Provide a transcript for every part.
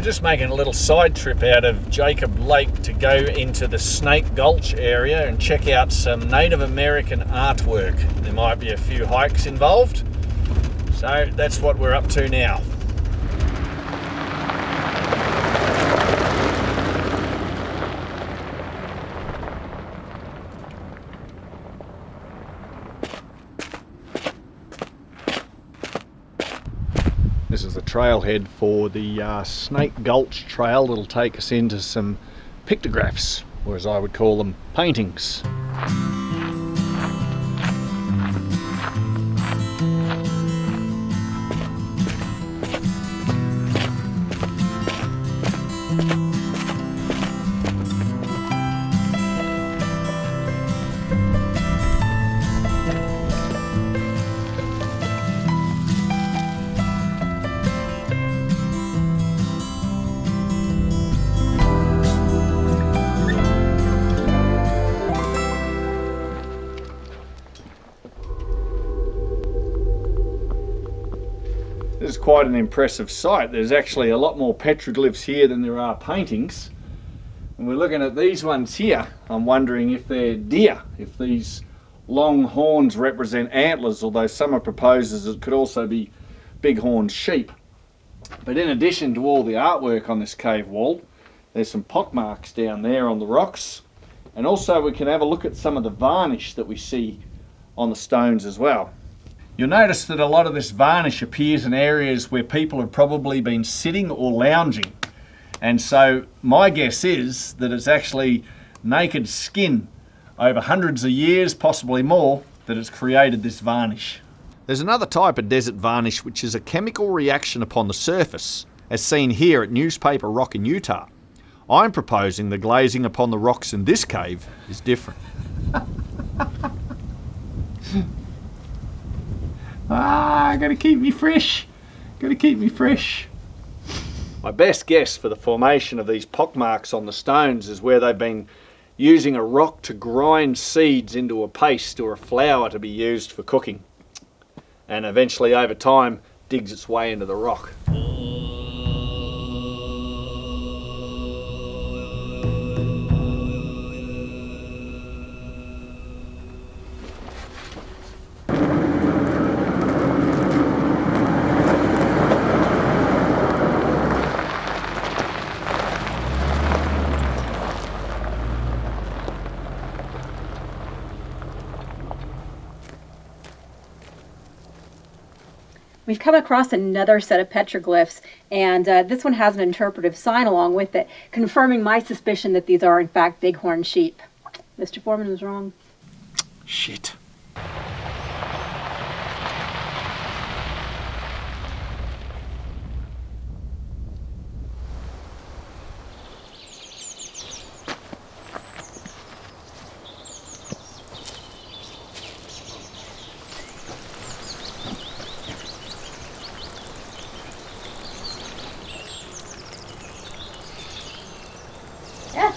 just making a little side trip out of Jacob Lake to go into the Snake Gulch area and check out some Native American artwork. There might be a few hikes involved, so that's what we're up to now. This is the trailhead for the Snake Gulch Trail that'll take us into some pictographs, or as I would call them, paintings. This is quite an impressive sight. There's actually a lot more petroglyphs here than there are paintings. And we're looking at these ones here. I'm wondering if they're deer, if these long horns represent antlers, although some are proposers it could also be bighorn sheep. But in addition to all the artwork on this cave wall, there's some pockmarks down there on the rocks. And also we can have a look at some of the varnish that we see on the stones as well. You'll notice that a lot of this varnish appears in areas where people have probably been sitting or lounging. And so my guess is that it's actually naked skin over hundreds of years, possibly more, that has created this varnish. There's another type of desert varnish which is a chemical reaction upon the surface, as seen here at Newspaper Rock in Utah. I'm proposing the glazing upon the rocks in this cave is different. Gotta keep me fresh. Gotta keep me fresh. My best guess for the formation of these pockmarks on the stones is where they've been using a rock to grind seeds into a paste or a flour to be used for cooking. And eventually over time digs its way into the rock. We've come across another set of petroglyphs, and this one has an interpretive sign along with it, confirming my suspicion that these are in fact bighorn sheep. Mr. Foreman was wrong. Shit.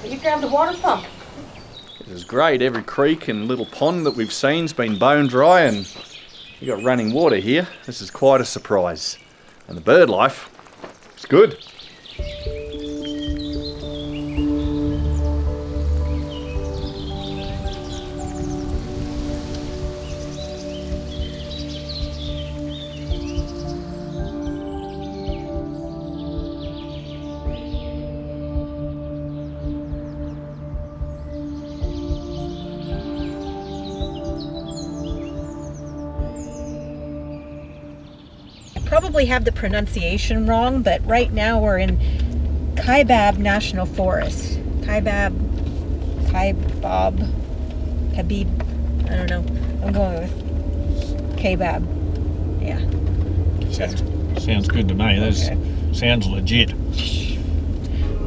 You grabbed the water pump. This is great. Every creek and little pond that we've seen's been bone dry and we've got running water here. This is quite a surprise. And the bird life, it's good. Probably have the pronunciation wrong, but right now we're in Kaibab National Forest. Kaibab, I don't know. I'm going with Kaibab. Yeah. Sounds good to me. That sounds legit.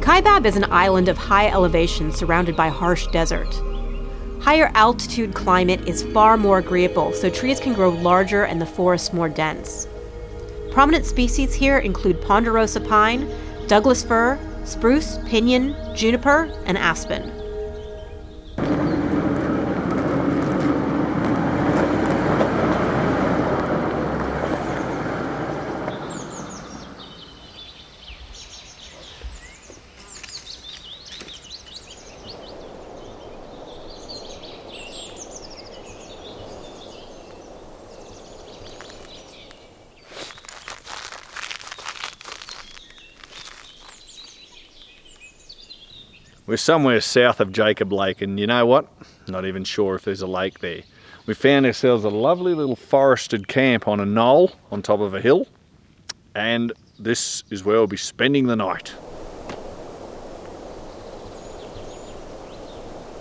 Kaibab is an island of high elevation surrounded by harsh desert. Higher altitude climate is far more agreeable, so trees can grow larger and the forest more dense. Prominent species here include ponderosa pine, Douglas fir, spruce, pinyon, juniper, and aspen. We're somewhere south of Jacob Lake, and you know what? Not even sure if there's a lake there. We found ourselves a lovely little forested camp on a knoll on top of a hill, and this is where we'll be spending the night.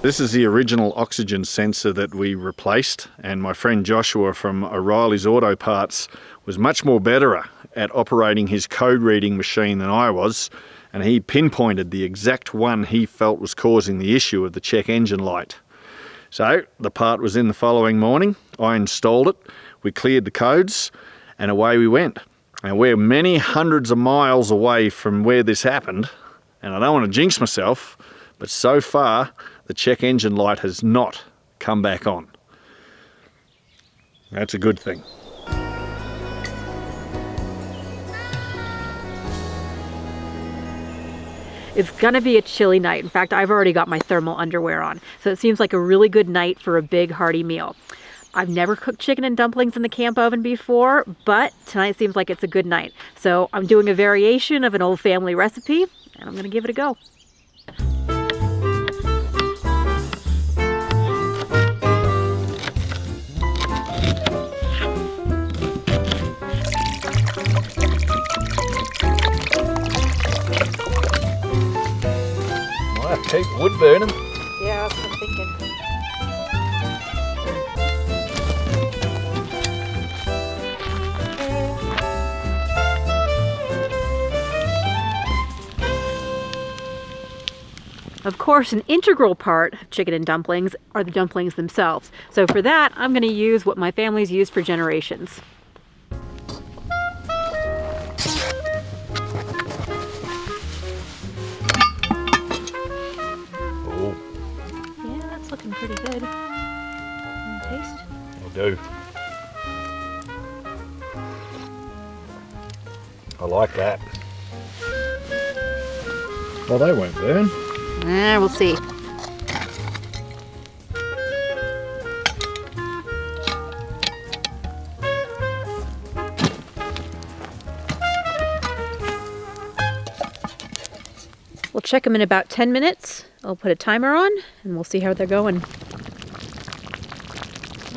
This is the original oxygen sensor that we replaced, and my friend Joshua from O'Reilly's Auto Parts was much more better at operating his code reading machine than I was, and he pinpointed the exact one he felt was causing the issue of the check engine light. So the part was in the following morning. I installed it, we cleared the codes, and away we went. And we're many hundreds of miles away from where this happened, and I don't want to jinx myself, but so far the check engine light has not come back on. That's a good thing. It's gonna be a chilly night. In fact, I've already got my thermal underwear on. So it seems like a really good night for a big hearty meal. I've never cooked chicken and dumplings in the camp oven before, but tonight seems like it's a good night. So I'm doing a variation of an old family recipe, and I'm gonna give it a go. Keep wood burning. Yeah, that's what I'm thinking. Of course, an integral part of chicken and dumplings are the dumplings themselves. So for that, I'm going to use what my family's used for generations. Looking pretty good. Taste? I'll do. I like that. Well, they won't burn. We'll see. We'll check them in about 10 minutes. I'll put a timer on and we'll see how they're going.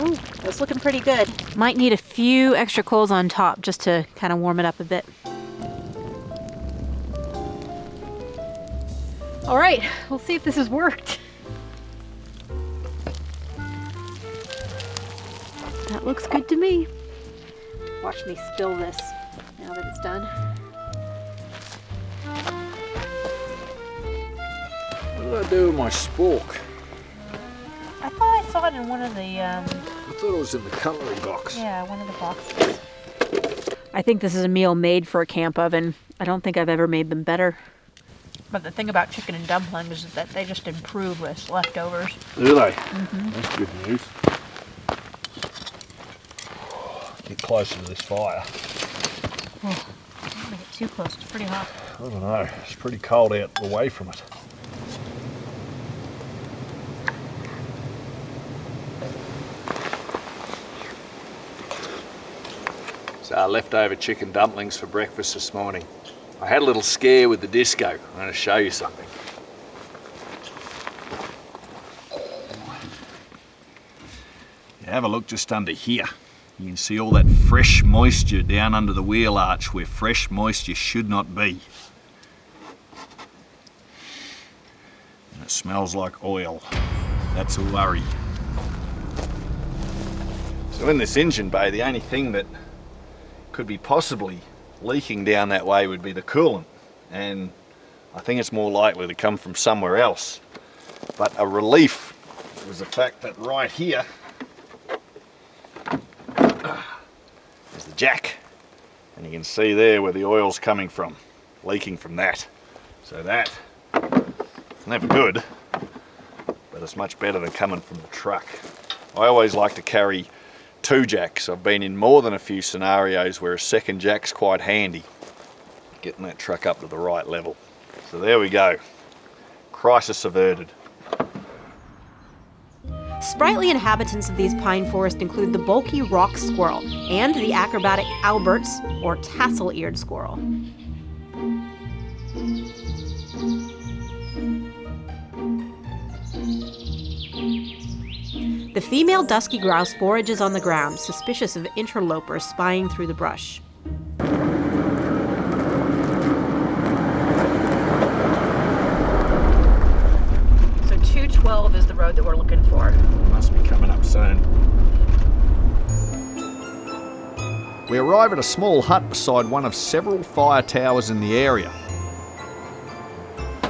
Ooh, that's looking pretty good. Might need a few extra coals on top just to kind of warm it up a bit. All right, we'll see if this has worked. That looks good to me. Watch me spill this now that it's done. What did I do with my spork? I thought I saw it in one of the, I thought it was in the cutlery box. yeah, one of the boxes. I think this is a meal made for a camp oven. I don't think I've ever made them better. But the thing about chicken and dumplings is that they just improve with leftovers. Do they? Mm-hmm. That's good news. Get closer to this fire. Oh, don't make it too close, it's pretty hot. I don't know, it's pretty cold out away from it. So our leftover chicken dumplings for breakfast this morning. I had a little scare with the disco. I'm going to show you something. You have a look just under here. You can see all that fresh moisture down under the wheel arch where fresh moisture should not be. And it smells like oil. That's a worry. So in this engine bay, the only thing that could be possibly leaking down that way would be the coolant, and I think it's more likely to come from somewhere else. But a relief was the fact that right here is the jack, and you can see there where the oil's coming from, leaking from that. So that, never good, but it's much better than coming from the truck. I always like to carry 2 jacks. I've been in more than a few scenarios where a second jack's quite handy, getting that truck up to the right level. So there we go, crisis averted. Sprightly inhabitants of these pine forests include the bulky rock squirrel and the acrobatic Albert's or tassel-eared squirrel. The female dusky grouse forages on the ground, suspicious of interlopers spying through the brush. So 212 is the road that we're looking for. Must be coming up soon. We arrive at a small hut beside one of several fire towers in the area.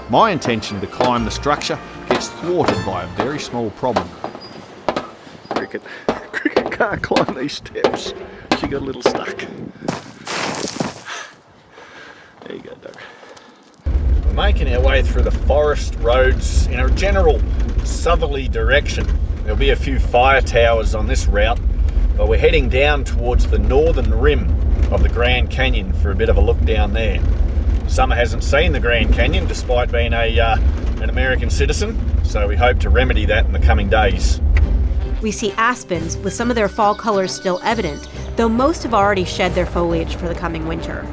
My intention to climb the structure gets thwarted by a very small problem. Cricket can't climb these steps. She got a little stuck. There you go, Doug. We're making our way through the forest roads in a general southerly direction. There'll be a few fire towers on this route, but we're heading down towards the northern rim of the Grand Canyon for a bit of a look down there. Summer hasn't seen the Grand Canyon despite being an American citizen, so we hope to remedy that in the coming days. We see aspens with some of their fall colors still evident, though most have already shed their foliage for the coming winter.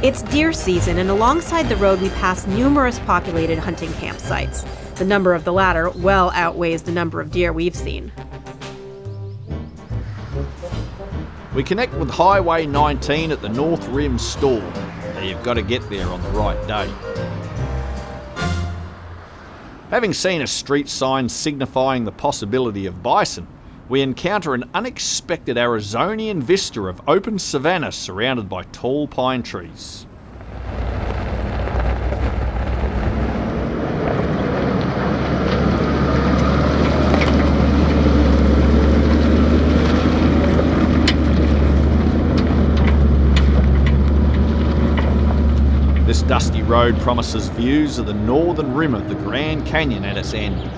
It's deer season, and alongside the road we pass numerous populated hunting campsites. The number of the latter well outweighs the number of deer we've seen. We connect with Highway 19 at the North Rim Store. Now you've got to get there on the right day. Having seen a street sign signifying the possibility of bison, we encounter an unexpected Arizonian vista of open savanna surrounded by tall pine trees. This dusty road promises views of the northern rim of the Grand Canyon at its end.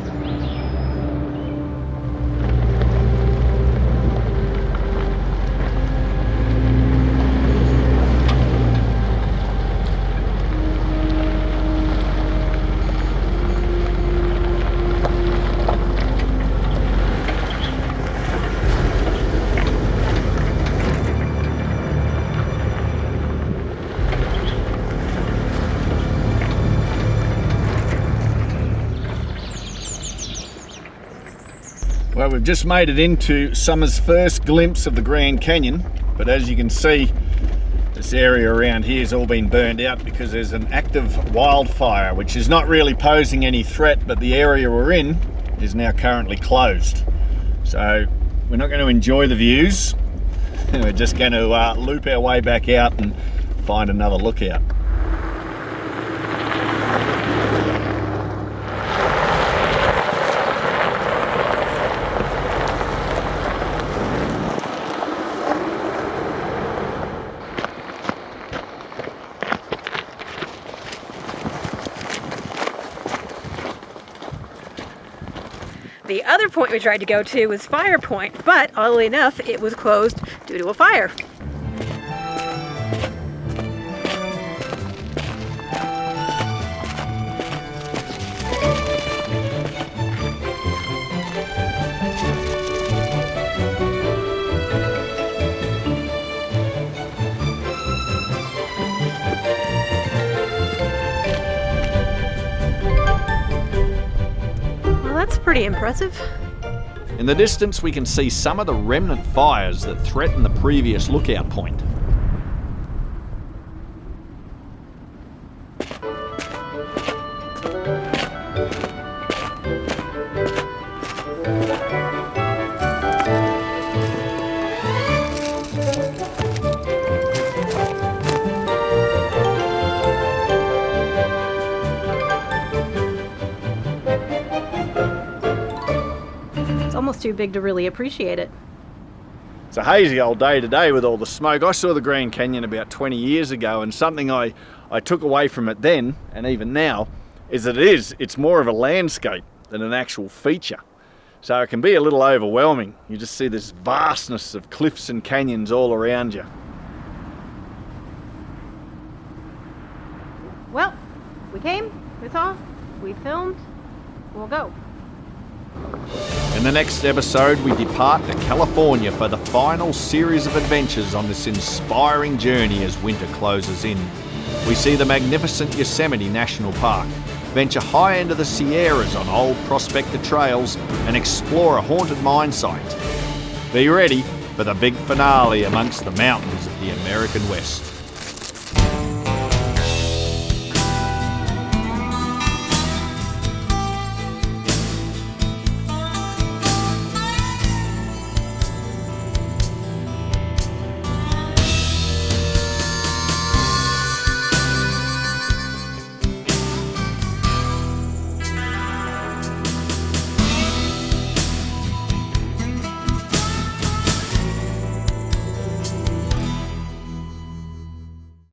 Well, we've just made it into summer's first glimpse of the Grand Canyon, but as you can see, this area around here has all been burned out because there's an active wildfire, which is not really posing any threat, but the area we're in is now currently closed. So we're not going to enjoy the views. We're just going to loop our way back out and find another lookout. The other point we tried to go to was Fire Point, but oddly enough, it was closed due to a fire. That's pretty impressive. In the distance we can see some of the remnant fires that threatened the previous lookout point. Almost too big to really appreciate it. It's a hazy old day today with all the smoke. I saw the Grand Canyon about 20 years ago, and something I took away from it then, and even now, is that it's more of a landscape than an actual feature. So it can be a little overwhelming. You just see this vastness of cliffs and canyons all around you. Well, we came, we saw, we filmed, we'll go. In the next episode, we depart to California for the final series of adventures on this inspiring journey as winter closes in. We see the magnificent Yosemite National Park, venture high into the Sierras on old prospector trails, and explore a haunted mine site. Be ready for the big finale amongst the mountains of the American West.